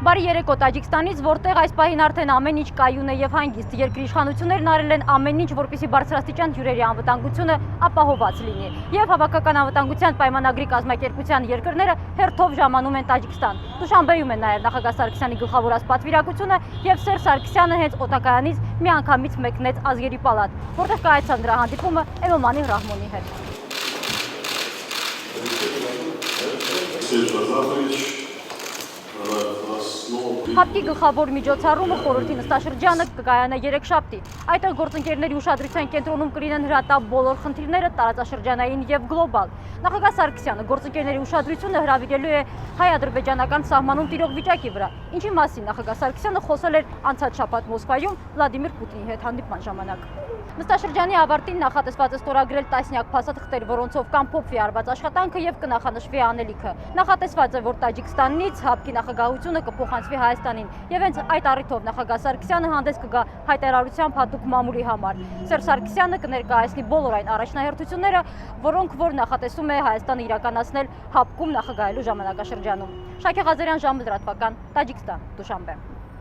Բարի երեկո Տաջիկստանից, որտեղ այս պահին արդեն ամեն ինչ կայուն է եւ հանգիստ, երկրի իշխանություններն արել են ամեն ինչ, որպեսզի բարձրաստիճան հյուրերի անվտանգությունը ապահովված լինի։ Եվ հավաքական անվտանգության պայմանագրի կազմակերպության երկրները հերթով ժամանում են Տաջիկստան։ Դուշանբեում են նաեւ նախագահ Սարգսյանի գլխավորած պատվիրակությունը եւ Սերժ Սարգսյանը հենց օտակայանից միանգամից մեկնեց Ազգերի պալատ, որտեղ կայացավ նրա հանդիպումը Էմոմանի Ռահմոնի հետ։ Հապկի գլխավոր միջոցառումը խորհրդի նստաշրջանը կկայանա երեքշաբթի։ Այդտեղ գործընկերների ուշադրության կենտրոնում կլինեն հրատապ բոլոր խնդիրները տարածաշրջանային եւ գլոբալ։ Նախագահ Սարգսյանը գործընկերների ուշադրությունը հրավիրելու է հայ-ադրբեջանական սահմանում տիրող վիճակի վրա, ինչի մասին նախագահ Սարգսյանը խոսել էր անցած շաբաթ Մոսկվայում Վլադիմիր Պուտինի հետ հանդիպման ժամանակ։ Նստաշրջանի ավարտին նախատեսված է ստորագրել տասնյակ փաստաթղթեր, որոնցով կամփոփվի արված աշխատանքը եւ կնախանշվի անելիքը։ Նախատեսված է, որ Տաջիկստանից Հապկի նախագահությունը կփոխանցվի Հայաստանին եւ հենց այդ առիթով նախագահ Սարգսյանը հանդես կգա հայտարարությամբ հատուկ մամուլի համար։ Սերժ Սարգսյանը կներկայացնի բոլոր այն առաջնահերթությունները, որոնք որ նախատեսում է Հայաստանը իրականացնել Հապկում նախագահելու ժամանակաշրջանում։ Շաքե Ղազարյան, Ժամը Լրատվական, Տաջիկստան, Դուշանբե։